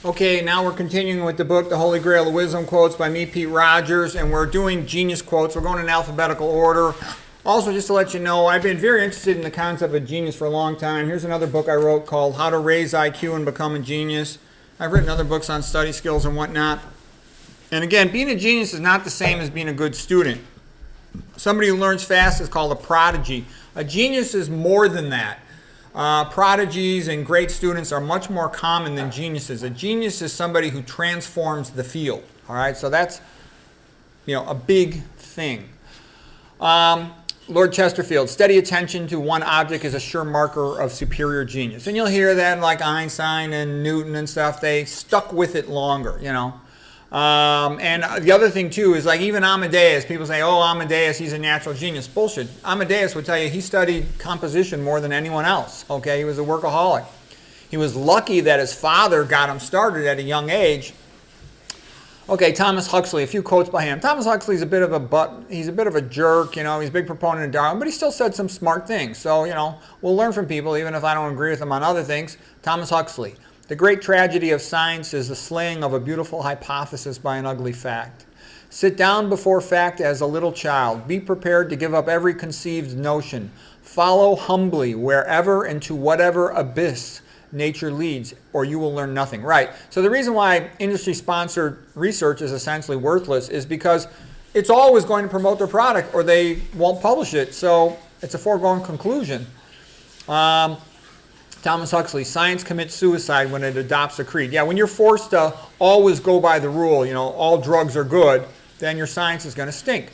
Okay, now we're continuing with the book, The Holy Grail of Wisdom Quotes by me, Pete Rogers, and we're doing genius quotes. We're going in alphabetical order. Also, just to let you know, I've been very interested in the concept of genius for a long time. Here's another book I wrote called How to Raise IQ and Become a Genius. I've written other books on study skills and whatnot. And again, being a genius is not the same as being a good student. Somebody who learns fast is called a prodigy. A genius is more than that. Prodigies and great students are much more common than geniuses. A genius is somebody who transforms the field. All right, so that's a big thing. Lord Chesterfield, steady attention to one object is a sure marker of superior genius. And you'll hear that like Einstein and Newton and stuff, they stuck with it longer, And the other thing too is like even Amadeus, people say, oh, Amadeus, he's a natural genius. Bullshit. Amadeus would tell you he studied composition more than anyone else. Okay, he was a workaholic. He was lucky that his father got him started at a young age. Okay, Thomas Huxley, a few quotes by him. Thomas Huxley's a bit of a jerk, he's a big proponent of Darwin, but he still said some smart things. So, we'll learn from people even if I don't agree with them on other things. Thomas Huxley. The great tragedy of science is the slaying of a beautiful hypothesis by an ugly fact. Sit down before fact as a little child. Be prepared to give up every conceived notion. Follow humbly wherever and to whatever abyss nature leads, or you will learn nothing. Right. So the reason why industry-sponsored research is essentially worthless is because it's always going to promote their product or they won't publish it. So it's a foregone conclusion. Thomas Huxley, science commits suicide when it adopts a creed. Yeah, when you're forced to always go by the rule, all drugs are good, then your science is going to stink.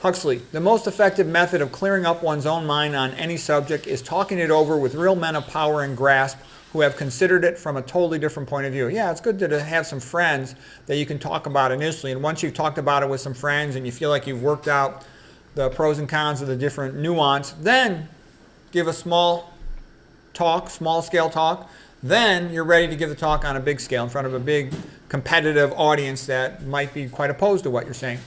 Huxley, the most effective method of clearing up one's own mind on any subject is talking it over with real men of power and grasp who have considered it from a totally different point of view. Yeah, it's good to have some friends that you can talk about initially, and once you've talked about it with some friends and you feel like you've worked out the pros and cons of the different nuance, then give a small scale talk, then you're ready to give the talk on a big scale in front of a big competitive audience that might be quite opposed to what you're saying.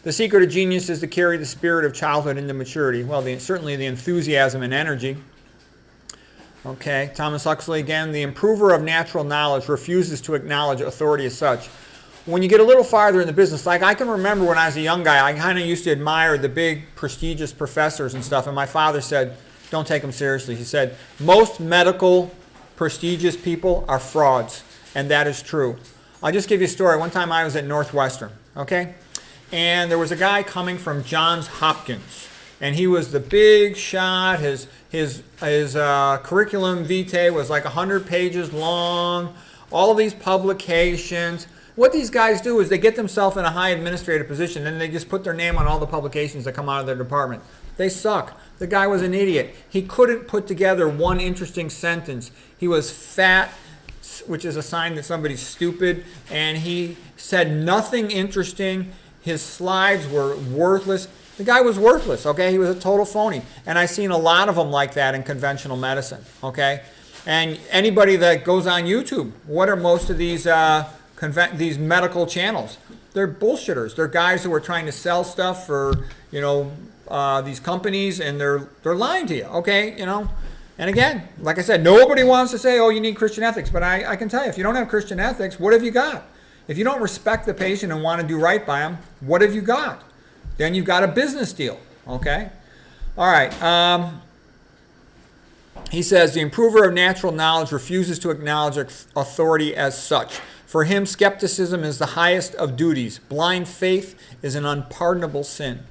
The secret of genius is to carry the spirit of childhood into maturity. Well, certainly the enthusiasm and energy. Okay, Thomas Huxley again, the improver of natural knowledge refuses to acknowledge authority as such. When you get a little farther in the business, like I can remember when I was a young guy, I kind of used to admire the big prestigious professors and stuff, and my father said, don't take them seriously. He said, most medical prestigious people are frauds, and that is true. I'll just give you a story. One time I was at Northwestern, okay? And there was a guy coming from Johns Hopkins, and he was the big shot. His curriculum vitae was like 100 pages long, all of these publications. What these guys do is they get themselves in a high administrative position, and they just put their name on all the publications that come out of their department. They suck. The guy was an idiot. He couldn't put together one interesting sentence. He was fat, which is a sign that somebody's stupid, and he said nothing interesting. His slides were worthless. The guy was worthless, okay? He was a total phony. And I've seen a lot of them like that in conventional medicine, okay? And anybody that goes on YouTube, what are most of these medical channels? They're bullshitters. They're guys who are trying to sell stuff for, these companies, and they're lying to you, okay? And again, like I said, nobody wants to say, oh, you need Christian ethics. But I can tell you, if you don't have Christian ethics, what have you got? If you don't respect the patient and want to do right by them, what have you got? Then you've got a business deal, okay? All right. He says, the improver of natural knowledge refuses to acknowledge authority as such. For him, skepticism is the highest of duties. Blind faith is an unpardonable sin.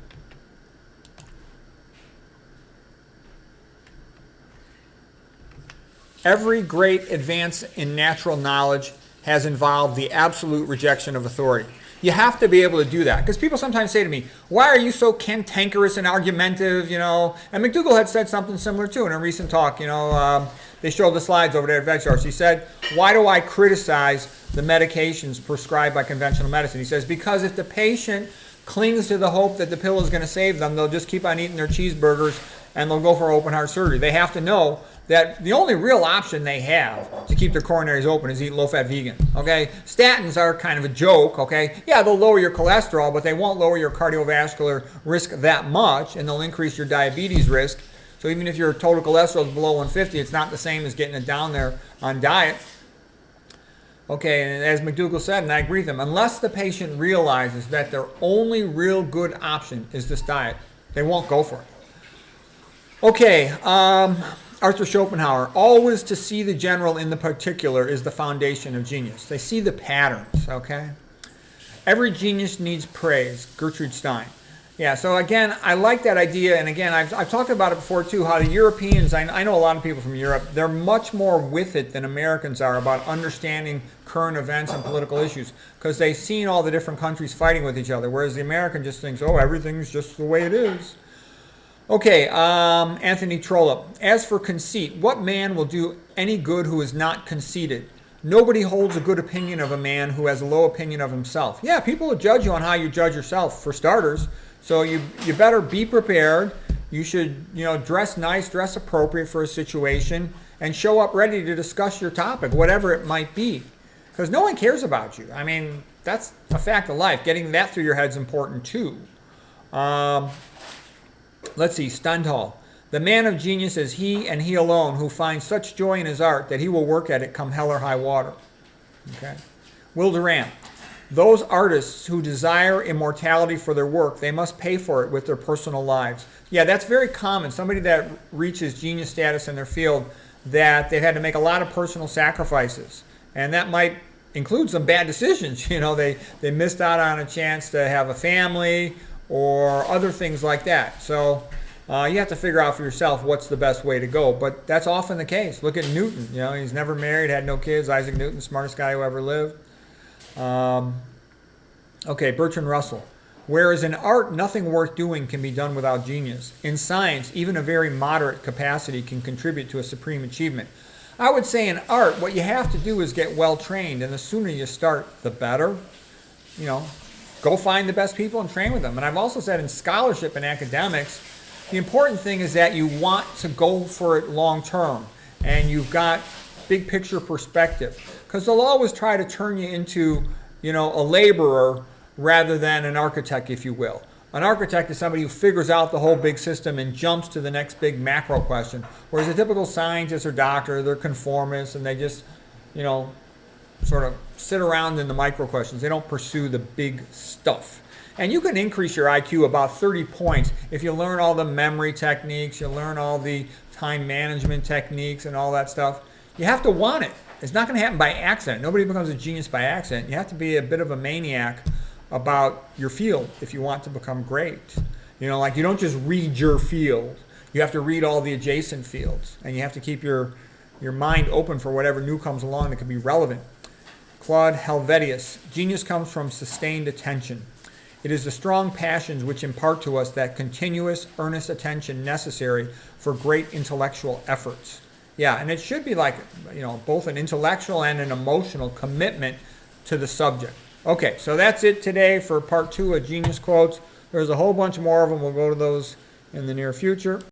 Every great advance in natural knowledge has involved the absolute rejection of authority. You have to be able to do that. Because people sometimes say to me, why are you so cantankerous and argumentative, And McDougall had said something similar too in a recent talk, They showed the slides over there at VegSharks. He said, why do I criticize the medications prescribed by conventional medicine? He says, because if the patient clings to the hope that the pill is going to save them, they'll just keep on eating their cheeseburgers and they'll go for open heart surgery. They have to know that the only real option they have to keep their coronaries open is eat low-fat vegan, okay? Statins are kind of a joke, okay? Yeah, they'll lower your cholesterol, but they won't lower your cardiovascular risk that much, and they'll increase your diabetes risk. So even if your total cholesterol is below 150, it's not the same as getting it down there on diet. Okay, and as McDougall said, and I agree with him, unless the patient realizes that their only real good option is this diet, they won't go for it. Okay, Arthur Schopenhauer, always to see the general in the particular is the foundation of genius. They see the patterns, okay? Every genius needs praise, Gertrude Stein. Yeah, so again, I like that idea, and again, I've talked about it before too, how the Europeans, I know a lot of people from Europe, they're much more with it than Americans are about understanding current events and political issues, because they've seen all the different countries fighting with each other, whereas the American just thinks, oh, everything's just the way it is. Okay, Anthony Trollope. As for conceit, what man will do any good who is not conceited? Nobody holds a good opinion of a man who has a low opinion of himself. Yeah, people will judge you on how you judge yourself, for starters. So you better be prepared. You should, dress nice, dress appropriate for a situation, and show up ready to discuss your topic, whatever it might be. Because no one cares about you. I mean, that's a fact of life. Getting that through your head is important too. Let's see, Stendhal. The man of genius is he and he alone who finds such joy in his art that he will work at it come hell or high water. Okay. Will Durant. Those artists who desire immortality for their work, they must pay for it with their personal lives. Yeah, that's very common. Somebody that reaches genius status in their field, that they've had to make a lot of personal sacrifices. And that might include some bad decisions. They missed out on a chance to have a family or other things like that. So you have to figure out for yourself what's the best way to go. But that's often the case. Look at Newton. He's never married, had no kids. Isaac Newton, smartest guy who ever lived. Okay, Bertrand Russell. Whereas in art, nothing worth doing can be done without genius. In science, even a very moderate capacity can contribute to a supreme achievement. I would say in art, what you have to do is get well trained, and the sooner you start, the better. Go find the best people and train with them. And I've also said in scholarship and academics, the important thing is that you want to go for it long term, and you've got big picture perspective. Because they'll always try to turn you into, a laborer rather than an architect, if you will. An architect is somebody who figures out the whole big system and jumps to the next big macro question. Whereas a typical scientist or doctor, they're conformists and they just, sort of sit around in the micro questions. They don't pursue the big stuff. And you can increase your IQ about 30 points if you learn all the memory techniques, you learn all the time management techniques and all that stuff. You have to want it. It's not going to happen by accident. Nobody becomes a genius by accident. You have to be a bit of a maniac about your field if you want to become great. You don't just read your field. You have to read all the adjacent fields. And you have to keep your mind open for whatever new comes along that could be relevant. Claude Helvetius. Genius comes from sustained attention. It is the strong passions which impart to us that continuous, earnest attention necessary for great intellectual efforts. Yeah, and it should be like, both an intellectual and an emotional commitment to the subject. Okay, so that's it today for part 2 of Genius Quotes. There's a whole bunch more of them. We'll go to those in the near future.